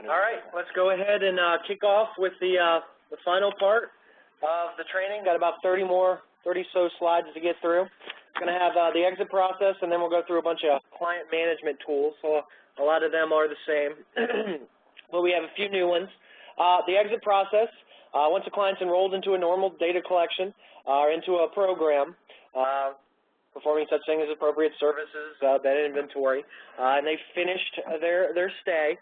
All right, let's go ahead and kick off with the final part of the training. Got about 30 so slides to get through. It's going to have the exit process, and then we'll go through a bunch of client management tools. So a lot of them are the same, but we have a few new ones. The exit process, once a client's enrolled into a normal data collection or into a program, performing such things as appropriate services, data inventory, and they've finished their stay.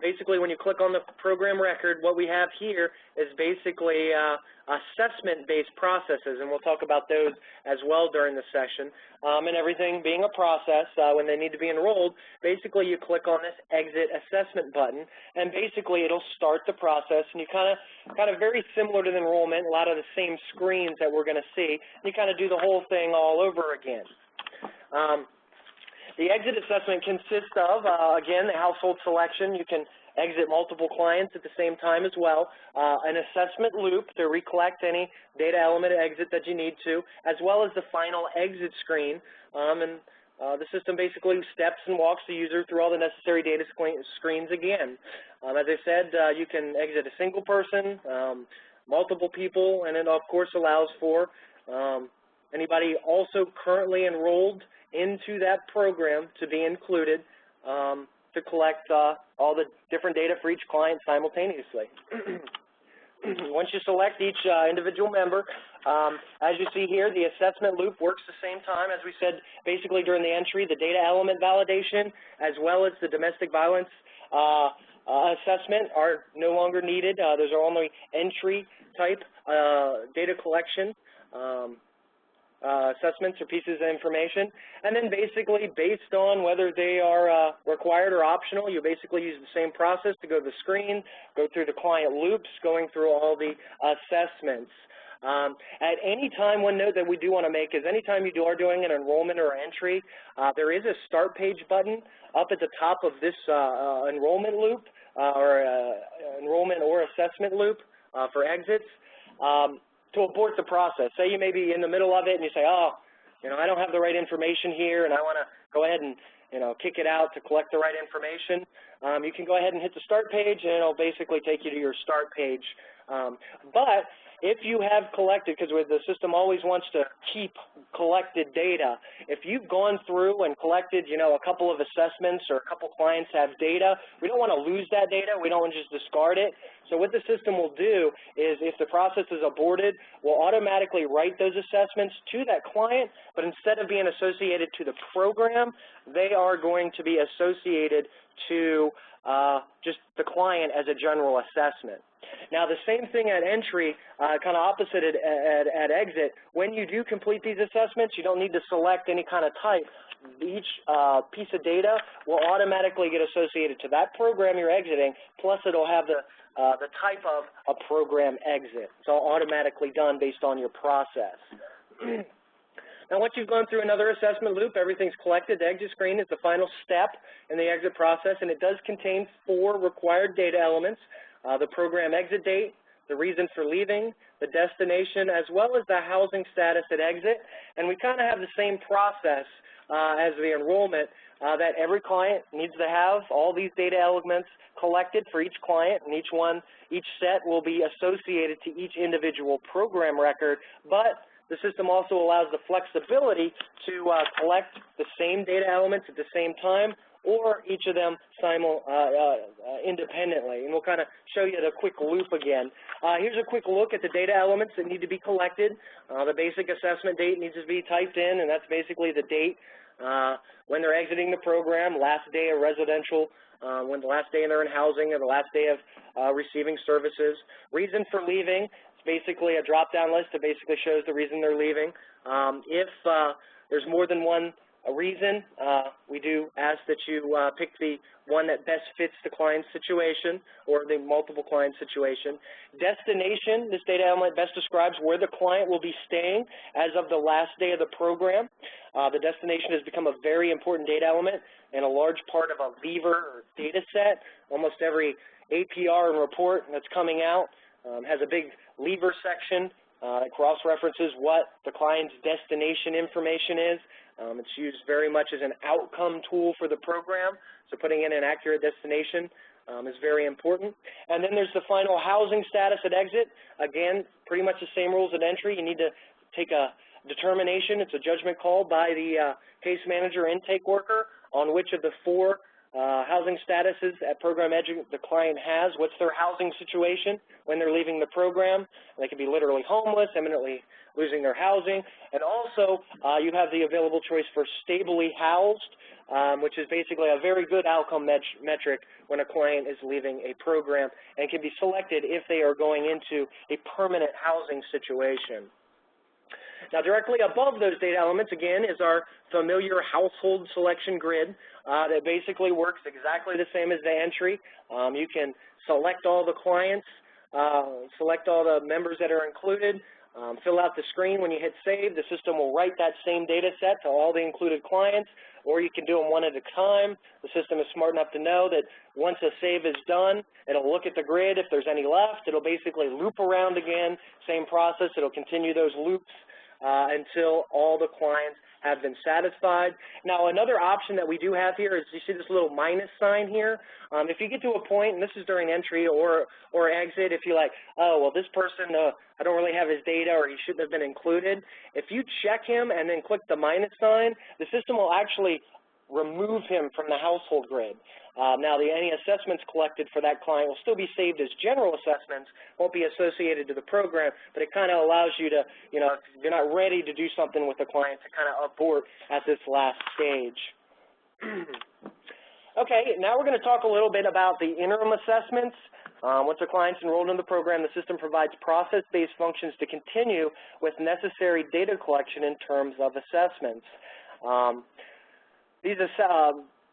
Basically, when you click on the program record, what we have here is basically assessment-based processes, and we'll talk about those as well during the session. And everything being a process, when they need to be enrolled, basically you click on this exit assessment button, and basically it'll start the process, and you kind of very similar to the enrollment, a lot of the same screens that we're going to see. You kind of do the whole thing all over again. The exit assessment consists of, again, the household selection. You can exit multiple clients at the same time as well, an assessment loop to recollect any data element exit that you need to, as well as the final exit screen. The system basically steps and walks the user through all the necessary data screens again. As I said, you can exit a single person, multiple people, and it, of course, allows for anybody also currently enrolled into that program to be included to collect all the different data for each client simultaneously. Once you select each individual member, as you see here, the assessment loop works the same time. As we said, basically during the entry, the data element validation as well as the domestic violence assessment are no longer needed. Those are only entry type data collection assessments or pieces of information, and then basically based on whether they are required or optional, you basically use the same process to go to the screen, go through the client loops, going through all the assessments. At any time, one note that we do want to make is anytime you are doing an enrollment or entry, there is a start page button up at the top of this enrollment loop or enrollment or assessment loop for exits. To abort the process. Say you may be in the middle of it and you say, oh, I don't have the right information here and I want to go ahead and, kick it out to collect the right information. You can go ahead and hit the start page and it'll basically take you to your start page. But if you have collected, because the system always wants to keep collected data, if you've gone through and collected, a couple of assessments or a couple clients have data, we don't want to lose that data. We don't want to just discard it. So what the system will do is if the process is aborted, we'll automatically write those assessments to that client, but instead of being associated to the program, they are going to be associated to just the client as a general assessment. Now, the same thing at entry, kind of opposite at exit. When you do complete these assessments, you don't need to select any kind of type. Each piece of data will automatically get associated to that program you're exiting, plus it'll have the type of a program exit. It's all automatically done based on your process. Now, once you've gone through another assessment loop, everything's collected. The exit screen is the final step in the exit process, and it does contain 4 required data elements. The program exit date, the reason for leaving, the destination, as well as the housing status at exit. And we kind of have the same process as the enrollment that every client needs to have all these data elements collected for each client, and each set will be associated to each individual program record. But the system also allows the flexibility to collect the same data elements at the same time, or each of them independently. And we'll kind of show you the quick loop again. Here's a quick look at the data elements that need to be collected. The basic assessment date needs to be typed in, and that's basically the date when they're exiting the program, last day of residential, when the last day they're in housing, or the last day of receiving services. Reason for leaving, it's basically a drop-down list that basically shows the reason they're leaving. If there's more than one reason, we do ask that you pick the one that best fits the client's situation or the multiple client situation. Destination, this data element best describes where the client will be staying as of the last day of the program. The destination has become a very important data element and a large part of a leaver or data set. Almost every APR and report that's coming out has a big leaver section that cross-references what the client's destination information is. It's used very much as an outcome tool for the program, so putting in an accurate destination is very important. And then there's the final housing status at exit. Again, pretty much the same rules at entry. You need to take a determination. It's a judgment call by the case manager intake worker on which of the 4 housing statuses at program exit the client has. What's their housing situation when they're leaving the program? They could be literally homeless, imminently losing their housing. And also, you have the available choice for stably housed, which is basically a very good outcome metric when a client is leaving a program and can be selected if they are going into a permanent housing situation. Now, directly above those data elements, again, is our familiar household selection grid that basically works exactly the same as the entry. You can select all the clients, select all the members that are included, fill out the screen. When you hit save, the system will write that same data set to all the included clients, or you can do them one at a time. The system is smart enough to know that once a save is done, it'll look at the grid. If there's any left, it'll basically loop around again, same process. It'll continue those loops until all the clients have been satisfied. Now, another option that we do have here is, you see this little minus sign here? If you get to a point, and this is during entry or exit, if you're like, oh, well, this person, I don't really have his data, or he shouldn't have been included, if you check him and then click the minus sign, the system will actually remove him from the household grid. Now, any assessments collected for that client will still be saved as general assessments, won't be associated to the program, but it kind of allows you to, if you're not ready to do something with the client, to kind of abort at this last stage. Okay, now we're going to talk a little bit about the interim assessments. Once a client's enrolled in the program, the system provides process-based functions to continue with necessary data collection in terms of assessments. These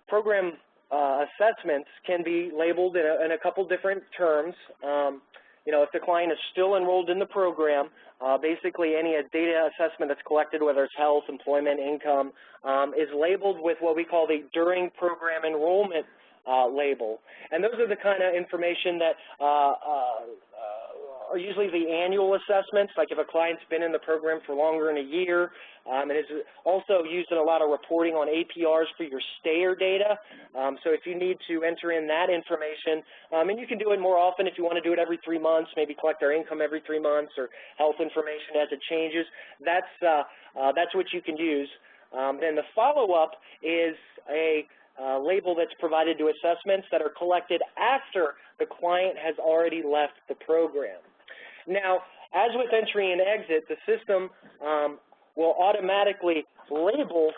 program assessments can be labeled in a couple different terms. If the client is still enrolled in the program, basically any data assessment that's collected, whether it's health, employment, income, is labeled with what we call the during program enrollment label. And those are the kind of information that are usually the annual assessments, like if a client's been in the program for longer than a year. It is also used in a lot of reporting on APRs for your stayer data. So if you need to enter in that information, and you can do it more often if you want to do it every 3 months, maybe collect their income every 3 months, or health information as it changes, that's what you can use. Then the follow-up is a label that's provided to assessments that are collected after the client has already left the program. Now, as with entry and exit, the system will automatically label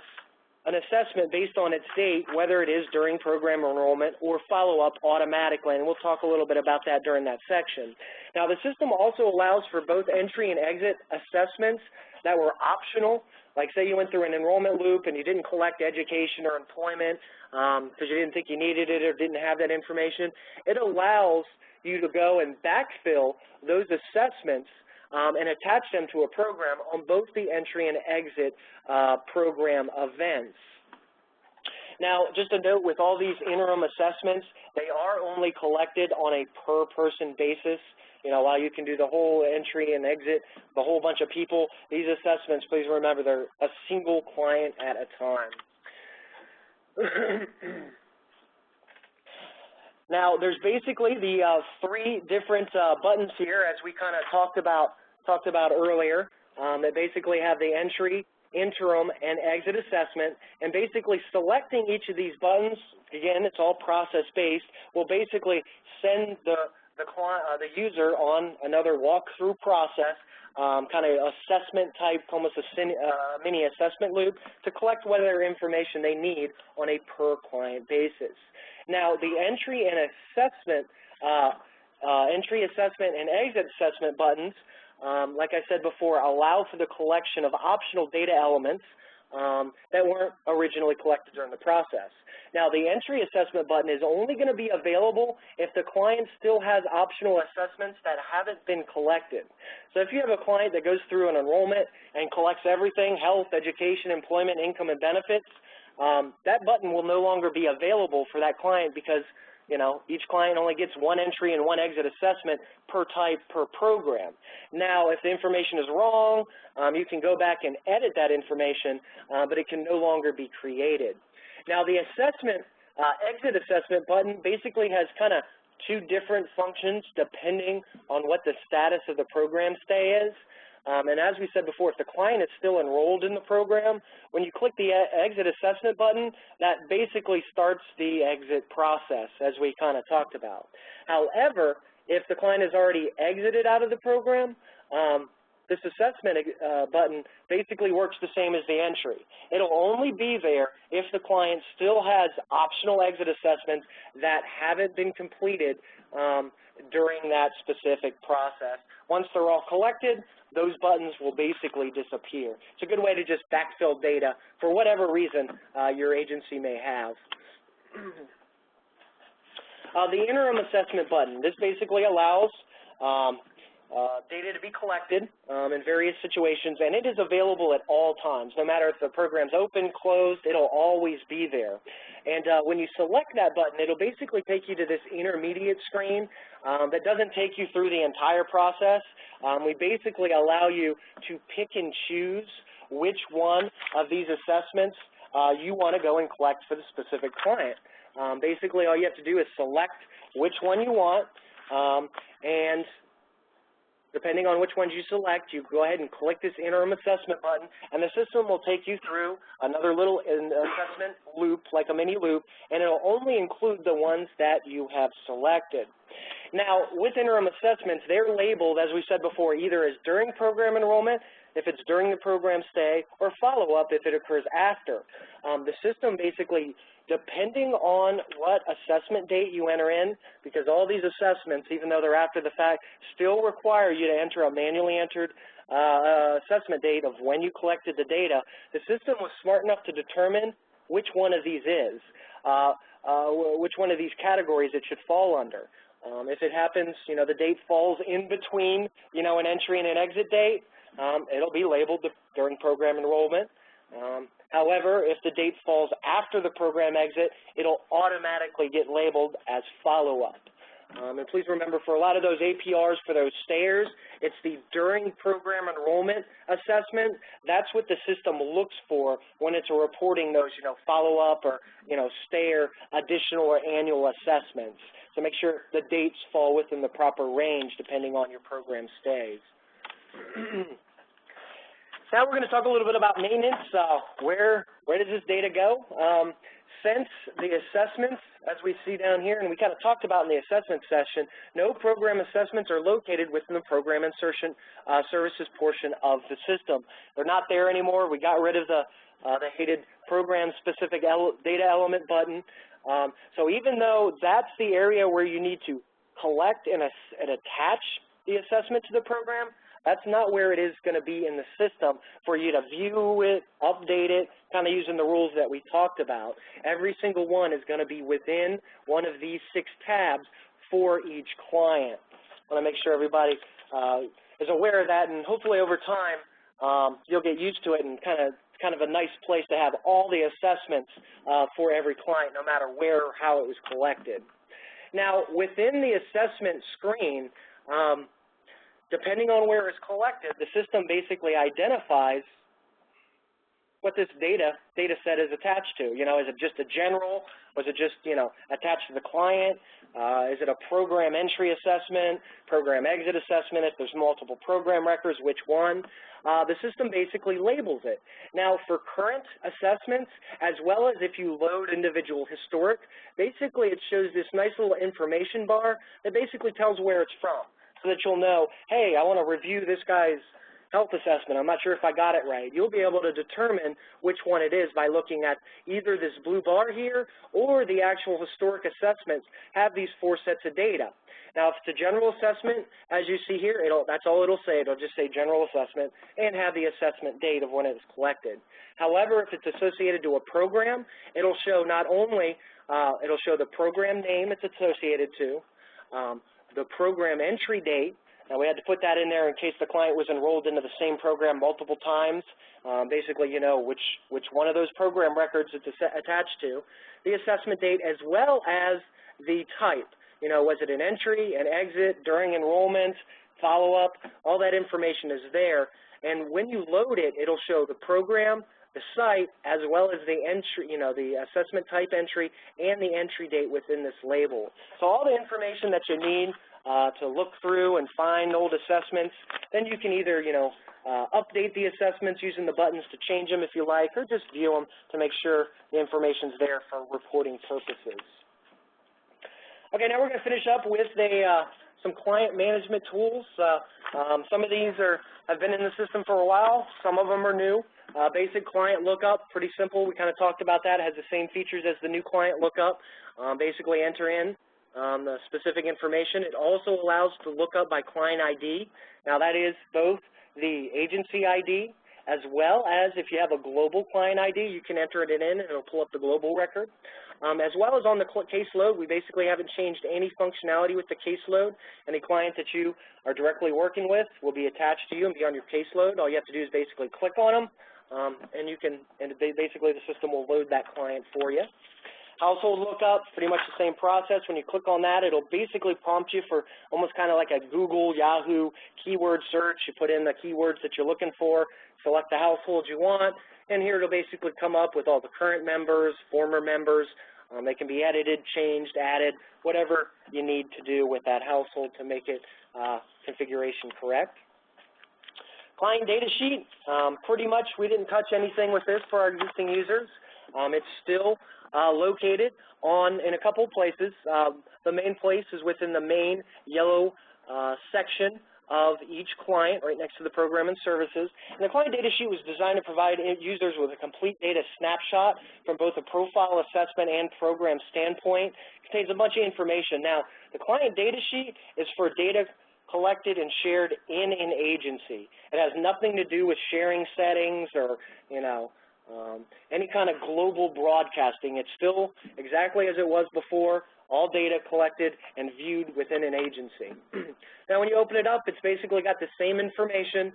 an assessment based on its date, whether it is during program enrollment or follow-up automatically, and we'll talk a little bit about that during that section. Now, the system also allows for both entry and exit assessments that were optional. Like, say you went through an enrollment loop and you didn't collect education or employment because you didn't think you needed it or didn't have that information. It allows you to go and backfill those assessments and attach them to a program on both the entry and exit program events. Now, just a note, with all these interim assessments, they are only collected on a per-person basis. While you can do the whole entry and exit, the whole bunch of people, these assessments, please remember, they're a single client at a time. Now, there's basically the 3 different buttons here, as we kind of talked about earlier, that basically have the entry, interim, and exit assessment. And basically selecting each of these buttons, again, it's all process-based, will basically send the user on another walkthrough process, kind of assessment type, almost a mini assessment loop, to collect whatever information they need on a per client basis. Now, the entry and assessment, entry assessment and exit assessment buttons, like I said before, allow for the collection of optional data elements that weren't originally collected during the process. Now, the entry assessment button is only going to be available if the client still has optional assessments that haven't been collected. So if you have a client that goes through an enrollment and collects everything, health, education, employment, income, and benefits, that button will no longer be available for that client because each client only gets 1 entry and 1 exit assessment per type per program. Now, if the information is wrong, you can go back and edit that information, but it can no longer be created. Now, the assessment Exit assessment button basically has kind of two different functions depending on what the status of the program stay is. And as we said before, if the client is still enrolled in the program, when you click the exit assessment button, that basically starts the exit process, as we kind of talked about. However, if the client has already exited out of the program, this assessment button basically works the same as the entry. It'll only be there if the client still has optional exit assessments that haven't been completed during that specific process. Once they're all collected, those buttons will basically disappear. It's a good way to just backfill data for whatever reason your agency may have. The interim assessment button, this basically allows data to be collected in various situations, and it is available at all times. No matter if the program's open, closed, it'll always be there. And when you select that button, it'll basically take you to this intermediate screen that doesn't take you through the entire process. We basically allow you to pick and choose which one of these assessments you want to go and collect for the specific client. Basically, all you have to do is select which one you want, and depending on which ones you select, you go ahead and click this interim assessment button, and the system will take you through another little assessment loop, like a mini loop, and it'll only include the ones that you have selected. Now, with interim assessments, they're labeled, as we said before, either as during program enrollment, if it's during the program stay, or follow-up if it occurs after. The system basically, depending on what assessment date you enter in, because all these assessments, even though they're after the fact, still require you to enter a manually entered assessment date of when you collected the data, the system was smart enough to determine which one of these is, which one of these categories it should fall under. If it happens, the date falls in between, an entry and an exit date, it'll be labeled during program enrollment. However, if the date falls after the program exit, it'll automatically get labeled as follow-up. And please remember, for a lot of those APRs for those stayers, it's the during program enrollment assessment. That's what the system looks for when it's reporting those, follow-up or, stayer additional or annual assessments. So make sure the dates fall within the proper range depending on your program stays. Now we're going to talk a little bit about maintenance. Where does this data go? Since the assessments, as we see down here, and we kind of talked about in the assessment session, no program assessments are located within the program insertion services portion of the system. They're not there anymore. We got rid of the hated program-specific data element button. So even though that's the area where you need to collect and attach the assessment to the program, that's not where it is going to be in the system for you to view it, update it, kind of using the rules that we talked about. Every single one is going to be within one of these 6 tabs for each client. I want to make sure everybody is aware of that, and hopefully over time you'll get used to it, and kind of a nice place to have all the assessments for every client, no matter where or how it was collected. Now, within the assessment screen, depending on where it's collected, the system basically identifies what this data set is attached to. Is it just a general? Was it just, attached to the client? Is it a program entry assessment, program exit assessment? If there's multiple program records, which one? The system basically labels it. Now, for current assessments, as well as if you load individual historic, basically it shows this nice little information bar that basically tells where it's from, so that you'll know, hey, I want to review this guy's health assessment. I'm not sure if I got it right. You'll be able to determine which one it is by looking at either this blue bar here or the actual historic assessments have these 4 sets of data. Now, if it's a general assessment, as you see here, that's all it'll say. It'll just say general assessment and have the assessment date of when it was collected. However, if it's associated to a program, it'll show not only, it'll show the program name it's associated to, the program entry date. Now, we had to put that in there in case the client was enrolled into the same program multiple times. Basically, which one of those program records it's attached to, the assessment date, as well as the type. Was it an entry, an exit, during enrollment, follow-up? All that information is there. And when you load it, it'll show the program, the site, as well as the entry, the assessment type entry and the entry date within this label. So all the information that you need to look through and find old assessments, then you can either, update the assessments using the buttons to change them if you like, or just view them to make sure the information's there for reporting purposes. Okay, now we're going to finish up with some client management tools. Some of these have been in the system for a while. Some of them are new. Basic client lookup, pretty simple. We kind of talked about that. It has the same features as the new client lookup. Basically enter in the specific information. It also allows to look up by client ID. Now that is both the agency ID as well as if you have a global client ID, you can enter it in and it'll pull up the global record. As well as on the caseload, we basically haven't changed any functionality with the caseload. Any client that you are directly working with will be attached to you and be on your caseload. All you have to do is basically click on them, and basically the system will load that client for you. Household lookup, pretty much the same process. When you click on that, it'll basically prompt you for almost kind of like a Google, Yahoo keyword search. You put in the keywords that you're looking for, select the household you want, and here it'll basically come up with all the current members, former members. They can be edited, changed, added, whatever you need to do with that household to make it configuration correct. Client data sheet, pretty much we didn't touch anything with this for our existing users. It's still located in a couple places. The main place is within the main yellow section of each client right next to the program and services. And the client data sheet was designed to provide users with a complete data snapshot from both a profile assessment and program standpoint. It contains a bunch of information. Now, the client data sheet is for data collected and shared in an agency. It has nothing to do with sharing settings or, any kind of global broadcasting. It's still exactly as it was before, all data collected and viewed within an agency. Now, when you open it up, it's basically got the same information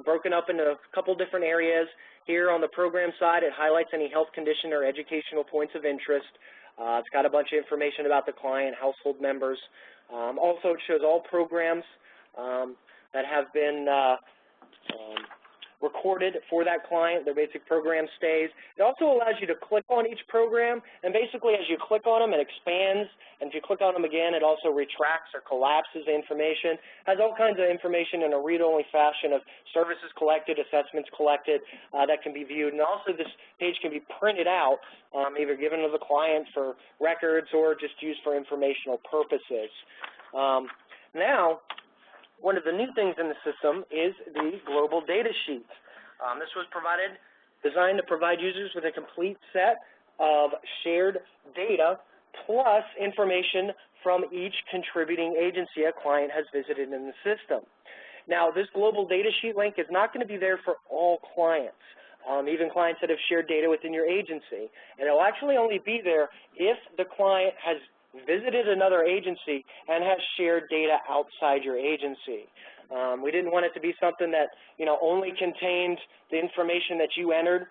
broken up into a couple different areas. Here on the program side, it highlights any health condition or educational points of interest. It's got a bunch of information about the client, household members. Also, it shows all programs that have been recorded for that client, their basic program stays. It also allows you to click on each program, and basically as you click on them, it expands, and if you click on them again, it also retracts or collapses the information. It has all kinds of information in a read-only fashion of services collected, assessments collected that can be viewed, and also this page can be printed out, either given to the client for records or just used for informational purposes. Now, one of the new things in the system is the global data sheet. This was designed to provide users with a complete set of shared data plus information from each contributing agency a client has visited in the system. Now, this global data sheet link is not going to be there for all clients, even clients that have shared data within your agency. And it will actually only be there if the client has visited another agency and has shared data outside your agency. We didn't want it to be something that, only contained the information that you entered.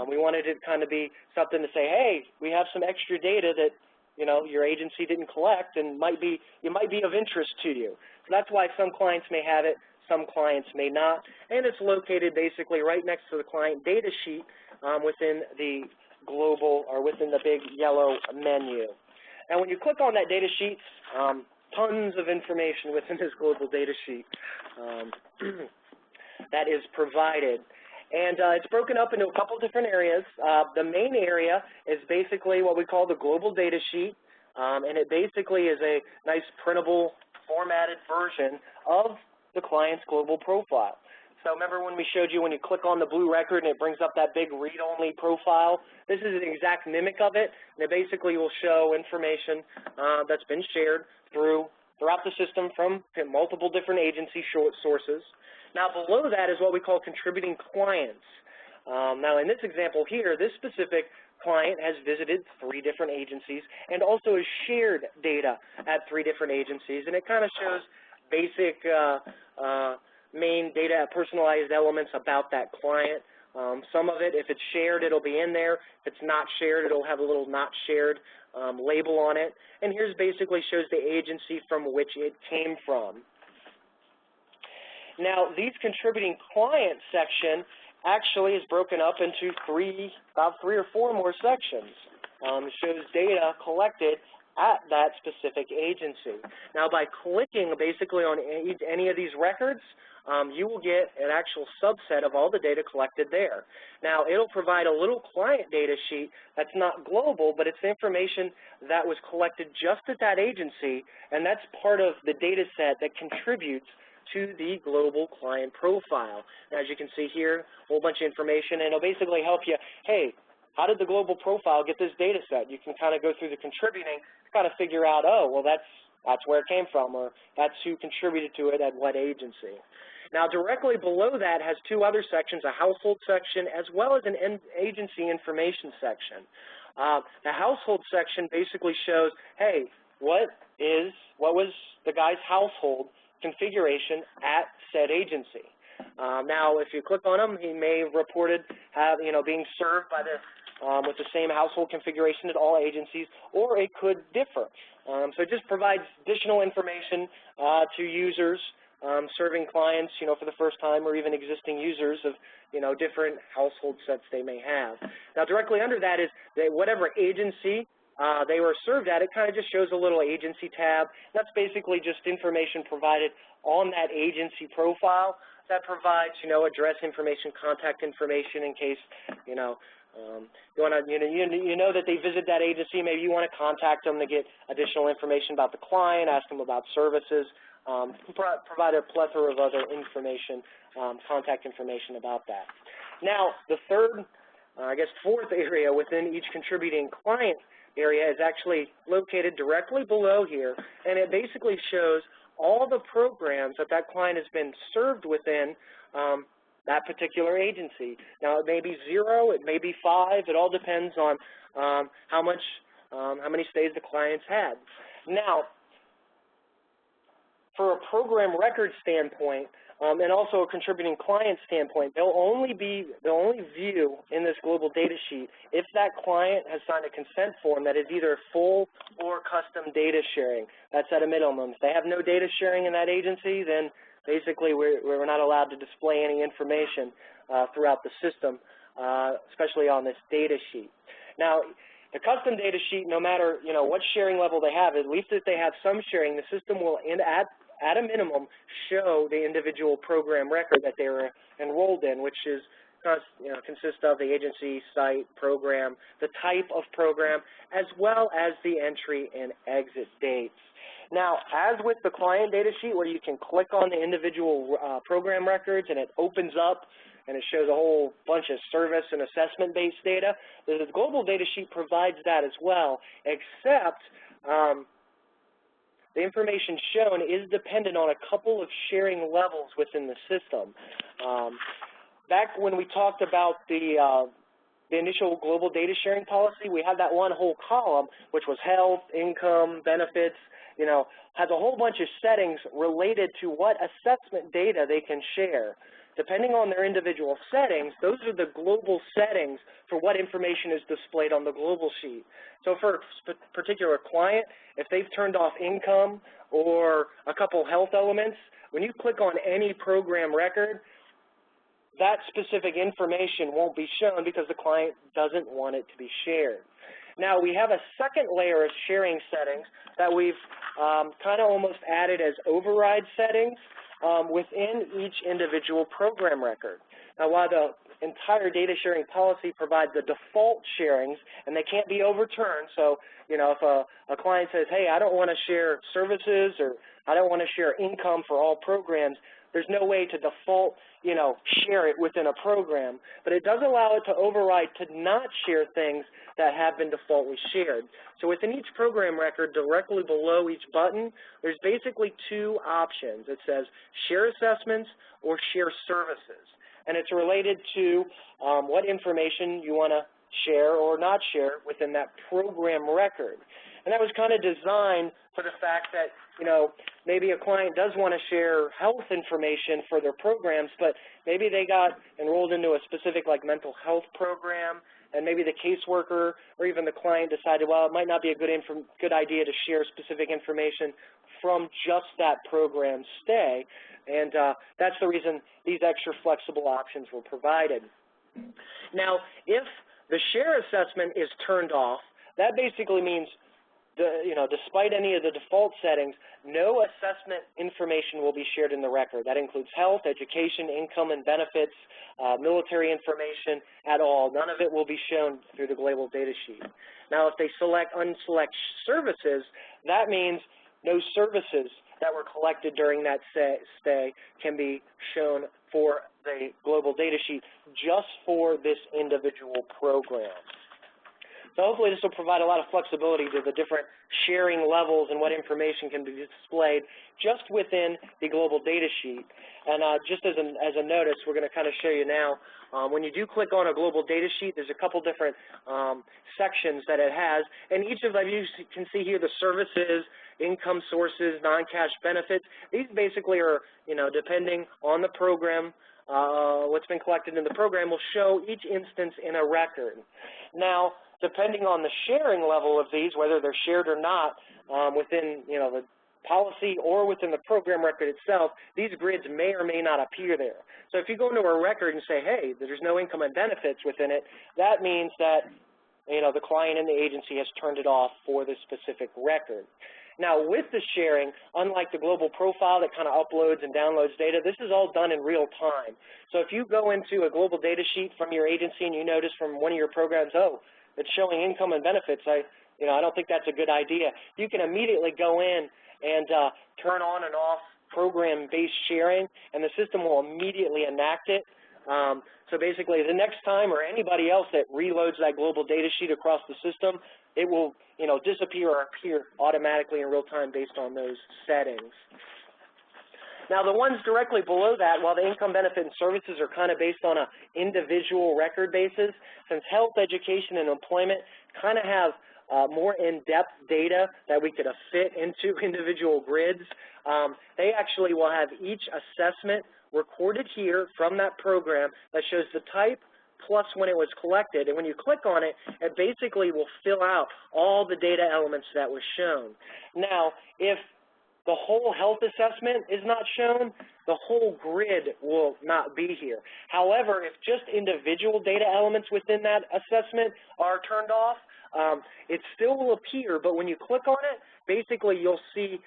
We wanted it kind of be something to say, hey, we have some extra data that, your agency didn't collect and it might be of interest to you. So that's why some clients may have it, some clients may not. And it's located basically right next to the client data sheet within the global or within the big yellow menu. And when you click on that data sheet, tons of information within this global data sheet that is provided. And it's broken up into a couple different areas. The main area is basically what we call the global data sheet, and it basically is a nice printable, formatted version of the client's global profile. So remember when we showed you when you click on the blue record and it brings up that big read-only profile? This is an exact mimic of it, and it basically will show information that's been shared throughout the system from multiple different agency sources. Now below that is what we call contributing clients. Now in this example here, this specific client has visited 3 different agencies and also has shared data at 3 different agencies, and it kind of shows basic main data personalized elements about that client. Some of it, if it's shared, it'll be in there. If it's not shared, it'll have a little not shared label on it. And here's basically shows the agency from which it came from. Now, these contributing client section actually is broken up into about three or four more sections. It shows data collected at that specific agency. Now, by clicking basically on any of these records, you will get an actual subset of all the data collected there. Now, it'll provide a little client data sheet that's not global, but it's information that was collected just at that agency, and that's part of the data set that contributes to the global client profile. Now, as you can see here, a whole bunch of information, and it'll basically help you, hey, how did the global profile get this data set? You can kind of go through the contributing to kind of figure out, oh, well, that's where it came from, or that's who contributed to it at what agency. Now, directly below that has two other sections, a household section as well as an agency information section. The household section basically shows, hey, what was the guy's household configuration at said agency. Now, if you click on him, he may have reported being served by with the same household configuration at all agencies, or it could differ. So it just provides additional information to users serving clients, for the first time, or even existing users of, different household sets they may have. Now, directly under that is that whatever agency they were served at, it kind of just shows a little agency tab. That's basically just information provided on that agency profile that provides, address information, contact information in case, you know that they visit that agency. Maybe you want to contact them to get additional information about the client, ask them about services, provide a plethora of other information, contact information about that. Now, the third, fourth area within each contributing client area is actually located directly below here, and it basically shows all the programs that client has been served within that particular agency. Now, it may be 0, it may be 5, it all depends on how many stays the client's had. Now, for a program record standpoint, and also a contributing client standpoint, they'll only view in this global data sheet if that client has signed a consent form that is either full or custom data sharing. That's at a minimum. If they have no data sharing in that agency, then basically we're not allowed to display any information throughout the system, especially on this data sheet. Now, the custom data sheet, no matter what sharing level they have, at least if they have some sharing, the system will at a minimum show the individual program record that they were enrolled in, which is consists of the agency, site, program, the type of program, as well as the entry and exit dates. Now, as with the client data sheet, where you can click on the individual program records and it opens up and it shows a whole bunch of service and assessment-based data, the global data sheet provides that as well, except the information shown is dependent on a couple of sharing levels within the system. Back when we talked about the initial global data sharing policy, we had that one whole column, which was health, income, benefits, has a whole bunch of settings related to what assessment data they can share. Depending on their individual settings, those are the global settings for what information is displayed on the global sheet. So for a particular client, if they've turned off income or a couple health elements, when you click on any program record, that specific information won't be shown because the client doesn't want it to be shared. Now, we have a second layer of sharing settings that we've kind of almost added as override settings within each individual program record. Now, while the entire data sharing policy provides the default sharings, and they can't be overturned, so, if a client says, hey, I don't want to share services or I don't want to share income for all programs, there's no way to default, share it within a program, but it does allow it to override to not share things that have been defaultly shared. So within each program record, directly below each button, there's basically two options. It says share assessments or share services, and it's related to what information you want to share or not share within that program record. And that was kind of designed for the fact that, maybe a client does want to share health information for their programs, but maybe they got enrolled into a specific mental health program and maybe the caseworker or even the client decided, well, it might not be a good idea to share specific information from just that program stay, and that's the reason these extra flexible options were provided. Now, if the share assessment is turned off, that basically means, despite any of the default settings, no assessment information will be shared in the record. That includes health, education, income and benefits, military information at all. None of it will be shown through the global data sheet. Now, if they unselect services, that means no services that were collected during that stay can be shown for the global data sheet, just for this individual program. So hopefully this will provide a lot of flexibility to the different sharing levels and what information can be displayed just within the global data sheet. And just as a notice, we're going to kind of show you now, when you do click on a global data sheet, there's a couple different sections that it has, and each of them, you can see here the services, income sources, non-cash benefits. These basically are, depending on the program, what's been collected in the program will show each instance in a record. Now, depending on the sharing level of these, whether they're shared or not within the policy or within the program record itself, these grids may or may not appear there. So if you go into a record and say, hey, there's no income and benefits within it, that means that the client and the agency has turned it off for this specific record. Now, with the sharing, unlike the global profile that kind of uploads and downloads data, this is all done in real time. So if you go into a global data sheet from your agency and you notice from one of your programs, oh, it's showing income and benefits, I don't think that's a good idea. You can immediately go in and turn on and off program-based sharing, and the system will immediately enact it. So basically, the next time or anybody else that reloads that global data sheet across the system, it will disappear or appear automatically in real time based on those settings. Now, the ones directly below that, while the income, benefit, and services are kind of based on an individual record basis, since health, education, and employment kind of have more in-depth data that we could fit into individual grids, they actually will have each assessment recorded here from that program that shows the type plus when it was collected. And when you click on it, it basically will fill out all the data elements that were shown. Now, if the whole health assessment is not shown, the whole grid will not be here. However, if just individual data elements within that assessment are turned off, it still will appear, but when you click on it, basically you'll see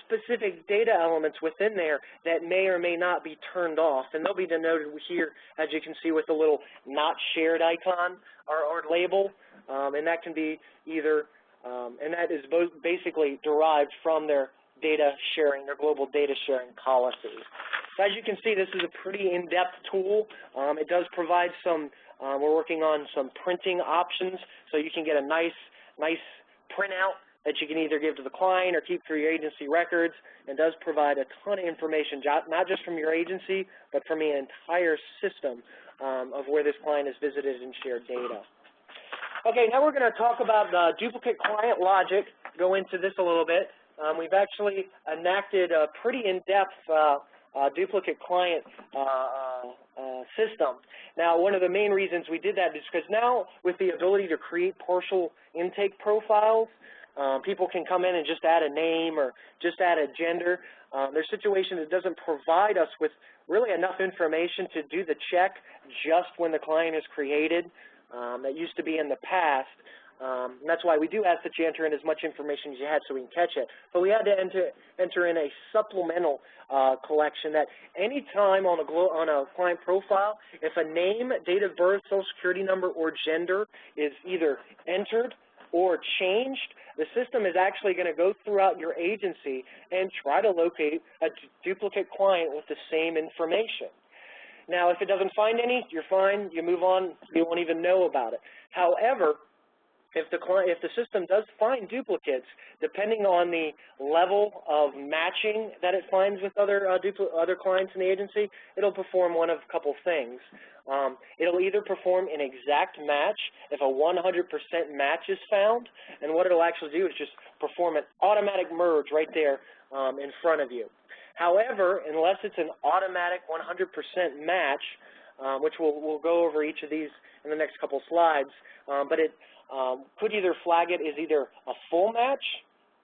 specific data elements within there that may or may not be turned off, and they'll be denoted here, as you can see, with the little not shared icon or label, and that can be either, and that is both basically derived from their data sharing, their global data sharing policies. So as you can see, this is a pretty in-depth tool. It does provide some, we're working on some printing options, so you can get a nice printout that you can either give to the client or keep for your agency records, and does provide a ton of information, not just from your agency, but from the entire system of where this client has visited and shared data. Okay, now we're going to talk about duplicate client logic, go into this a little bit. We've actually enacted a pretty in-depth duplicate client system. Now, one of the main reasons we did that is because now with the ability to create partial intake profiles, people can come in and just add a name or just add a gender. There's situations that doesn't provide us with really enough information to do the check just when the client is created. That used to be in the past. And that's why we do ask that you enter in as much information as you had so we can catch it. But we had to enter in a supplemental collection that any time on a client profile, if a name, date of birth, social security number, or gender is either entered or changed, the system is actually going to go throughout your agency and try to locate a duplicate client with the same information. Now, if it doesn't find any, you're fine, you move on, you won't even know about it. However, if the system does find duplicates, depending on the level of matching that it finds with other clients in the agency, it'll perform one of a couple things. It'll either perform an exact match if a 100% match is found, and what it'll actually do is just perform an automatic merge right there in front of you. However, unless it's an automatic 100% match, which we'll go over each of these in the next couple slides, but it could either flag it as either a full match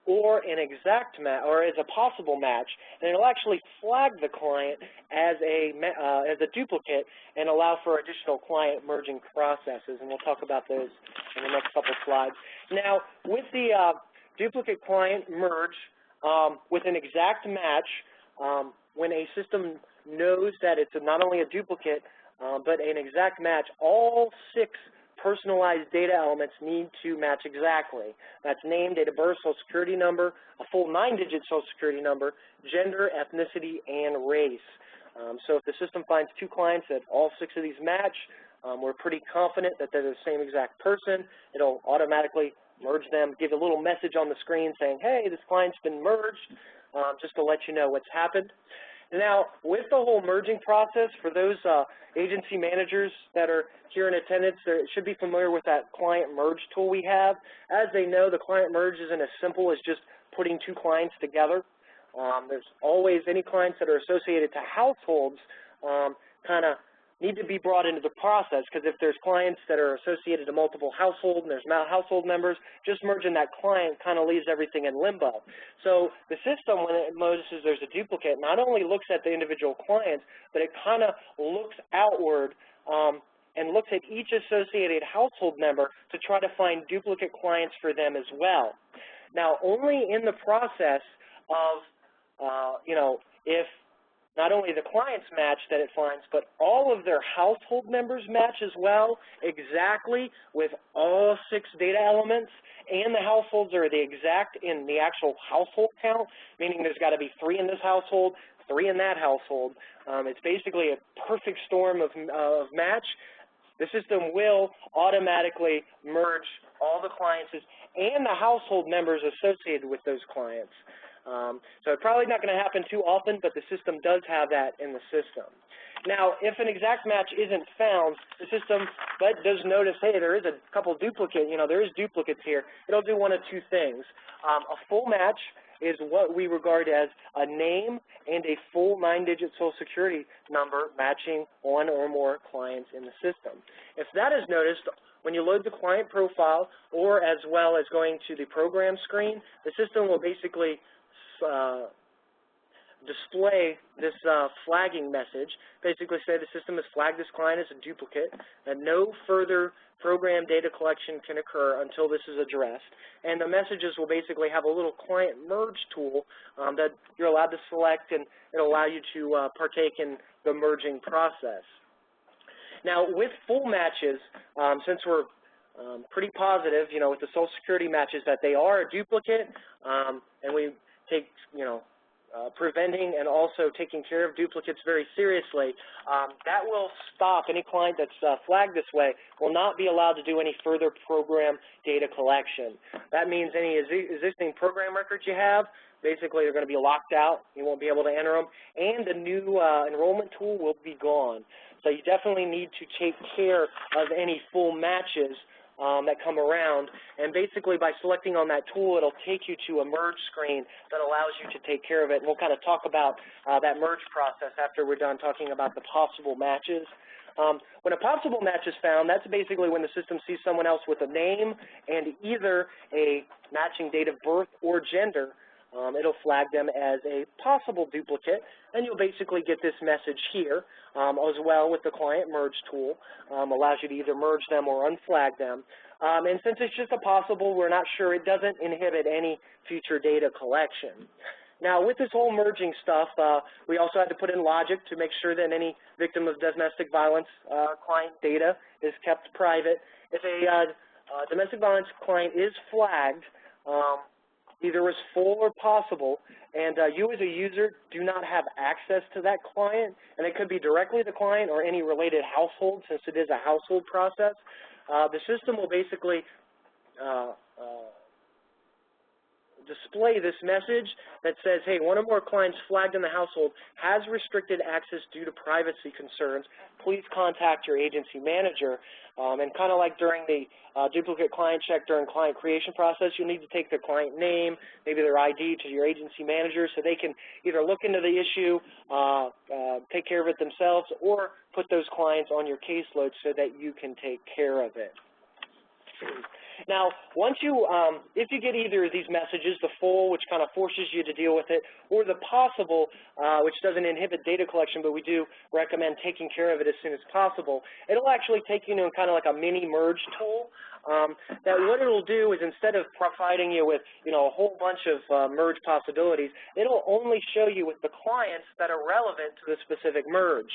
or an exact match, or as a possible match, and it'll actually flag the client as a duplicate and allow for additional client merging processes, and we'll talk about those in the next couple slides. Now, with the duplicate client merge, with an exact match, when a system knows that it's not only a duplicate, but an exact match, all 6 personalized data elements need to match exactly. That's name, date of birth, social security number, a full 9-digit social security number, gender, ethnicity, and race. So if the system finds 2 clients that all 6 of these match, we're pretty confident that they're the same exact person. It'll automatically merge them, give a little message on the screen saying, hey, this client's been merged, just to let you know what's happened. Now, with the whole merging process, for those agency managers that are here in attendance, they should be familiar with that client merge tool we have. As they know, the client merge isn't as simple as just putting 2 clients together. There's always any clients that are associated to households kind of need to be brought into the process, because if there's clients that are associated to multiple households and there's household members, just merging that client kind of leaves everything in limbo. So the system, when it notices there's a duplicate, not only looks at the individual clients, but it kind of looks outward and looks at each associated household member to try to find duplicate clients for them as well. Now, only in the process of, if not only the clients match that it finds, but all of their household members match as well, exactly with all 6 data elements, and the households are the exact in the actual household count, meaning there's got to be 3 in this household, 3 in that household. It's basically a perfect storm of match. The system will automatically merge all the clients and the household members associated with those clients. So it's probably not going to happen too often, but the system does have that in the system. Now, if an exact match isn't found, the system does notice, hey, there is a couple duplicate, there is duplicates here. It'll do one of 2 things. A full match is what we regard as a name and a full 9-digit social security number matching 1 or more clients in the system. If that is noticed, when you load the client profile, or as well as going to the program screen, the system will basically display this flagging message, basically say the system has flagged this client as a duplicate, and no further program data collection can occur until this is addressed. And the messages will basically have a little client merge tool that you're allowed to select, and it'll allow you to partake in the merging process. Now, with full matches, since we're pretty positive, with the Social Security matches that they are a duplicate, and we take, preventing and also taking care of duplicates very seriously, that will stop any client that's flagged this way will not be allowed to do any further program data collection. That means any existing program records you have, basically they're going to be locked out. You won't be able to enter them, and the new enrollment tool will be gone. So you definitely need to take care of any full matches that come around, and basically by selecting on that tool, it'll take you to a merge screen that allows you to take care of it. And we'll kind of talk about that merge process after we're done talking about the possible matches. When a possible match is found, that's basically when the system sees someone else with a name and either a matching date of birth or gender. It'll flag them as a possible duplicate, and you'll basically get this message here, as well with the client merge tool. Allows you to either merge them or unflag them. And since it's just a possible, we're not sure, it doesn't inhibit any future data collection. Now, with this whole merging stuff, we also had to put in logic to make sure that any victim of domestic violence client data is kept private. If a domestic violence client is flagged, either as full or possible, and you as a user do not have access to that client, and it could be directly the client or any related household, since it is a household process, the system will basically display this message that says, hey, one or more clients flagged in the household has restricted access due to privacy concerns. Please contact your agency manager. And kind of like during the duplicate client check during client creation process, you'll need to take their client name, maybe their ID to your agency manager so they can either look into the issue, take care of it themselves, or put those clients on your caseload so that you can take care of it. Now, once you, if you get either of these messages, the full, which kind of forces you to deal with it, or the possible, which doesn't inhibit data collection, but we do recommend taking care of it as soon as possible, it'll actually take you to kind of like a mini merge tool. That what it'll do is instead of providing you with, a whole bunch of merge possibilities, it'll only show you with the clients that are relevant to the specific merge.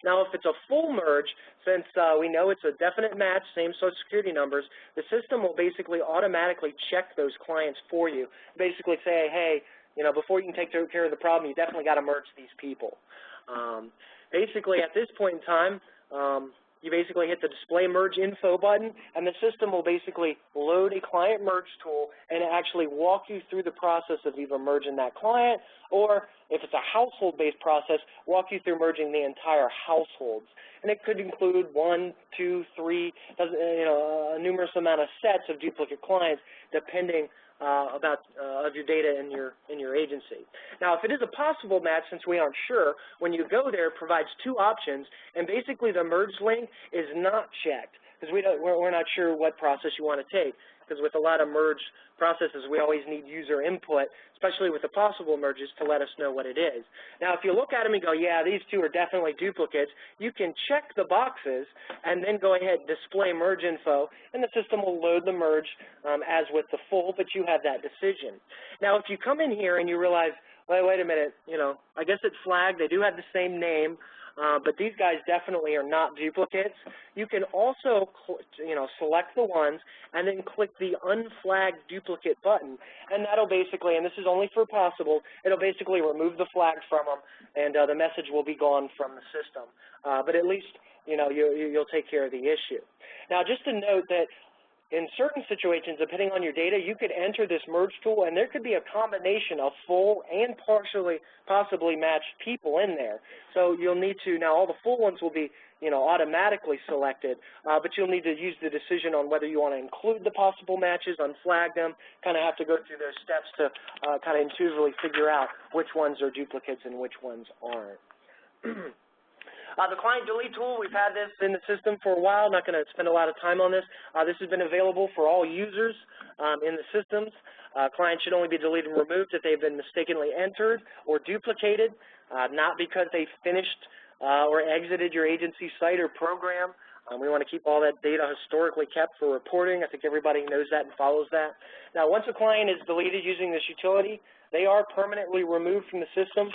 Now, if it's a full merge, since we know it's a definite match, same Social Security numbers, the system will basically automatically check those clients for you. Basically say, hey, before you can take care of the problem, you definitely got to merge these people. Basically, at this point in time, you basically hit the display merge info button, and the system will basically load a client merge tool and actually walk you through the process of either merging that client, or if it's a household-based process, walk you through merging the entire households. And it could include 1, 2, 3, a numerous amount of sets of duplicate clients, depending of your data in your agency. Now, if it is a possible match, since we aren't sure, when you go there, it provides two options, and basically the merge link is not checked because we're not sure what process you want to take. Because with a lot of merge processes, we always need user input, especially with the possible merges, to let us know what it is. Now, if you look at them and go, yeah, these two are definitely duplicates, you can check the boxes and then go ahead and display merge info, and the system will load the merge as with the full, but you have that decision. Now, if you come in here and you realize, wait a minute, I guess it's flagged, they do have the same name, but these guys definitely are not duplicates. You can also, select the ones and then click the unflagged duplicate button, and that'll basically, and this is only for possible, it'll basically remove the flags from them, and the message will be gone from the system. But at least, you'll take care of the issue. Now, just to note that in certain situations, depending on your data, you could enter this merge tool, and there could be a combination of full and possibly matched people in there. So you'll need to, now all the full ones will be, automatically selected, but you'll need to use the decision on whether you want to include the possible matches, unflag them, kind of have to go through those steps to kind of intuitively figure out which ones are duplicates and which ones aren't. The client delete tool, we've had this in the system for a while. Not going to spend a lot of time on this. This has been available for all users in the systems. Clients should only be deleted and removed if they've been mistakenly entered or duplicated, not because they finished or exited your agency site or program. We want to keep all that data historically kept for reporting. I think everybody knows that and follows that. Now, once a client is deleted using this utility, they are permanently removed from the system.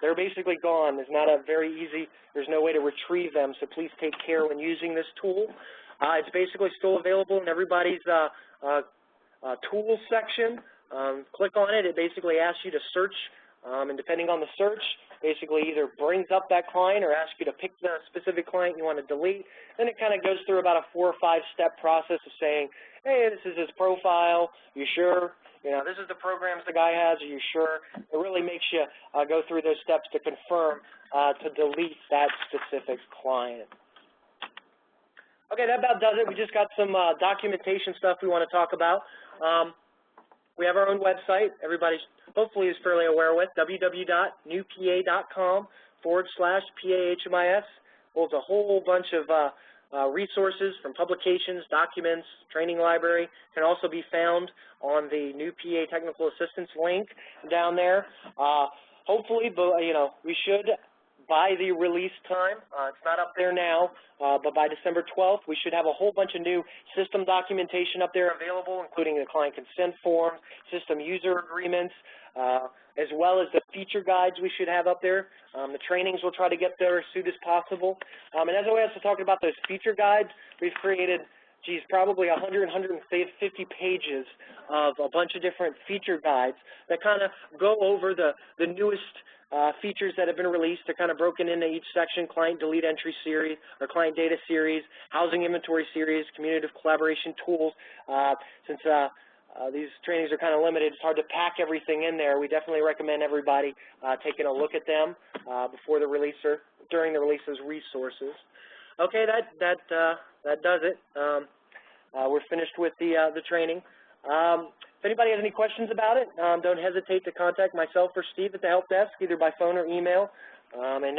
They're basically gone. There's not a very easy, there's no way to retrieve them, so please take care when using this tool. It's basically still available in everybody's tools section. Click on it. It basically asks you to search, and depending on the search, basically either brings up that client or asks you to pick the specific client you want to delete. Then it kind of goes through about a 4 or 5 step process of saying, hey, this is his profile, you sure? This is the programs the guy has, are you sure? It really makes you go through those steps to confirm to delete that specific client. Okay, that about does it. We just got some documentation stuff we want to talk about. We have our own website. Everybody hopefully is fairly aware with, www.newpa.com/PAHMIS. Holds a whole bunch of resources from publications, documents, training library. Can also be found on the New PA Technical Assistance link down there. Hopefully, we should, by the release time, it's not up there now, but by December 12th, we should have a whole bunch of new system documentation up there available, including the client consent form, system user agreements, as well as the feature guides we should have up there. The trainings we'll try to get there as soon as possible. And as I was talking about those feature guides, we've created, probably 100, 150 pages of a bunch of different feature guides that kind of go over the newest features that have been released. They're kind of broken into each section: client delete entry series, or client data series, housing inventory series, communicative collaboration tools. Since these trainings are kind of limited. It's hard to pack everything in there. We definitely recommend everybody taking a look at them before the release or during the release as resources. Okay, that does it. We're finished with the training. If anybody has any questions about it, don't hesitate to contact myself or Steve at the help desk, either by phone or email. And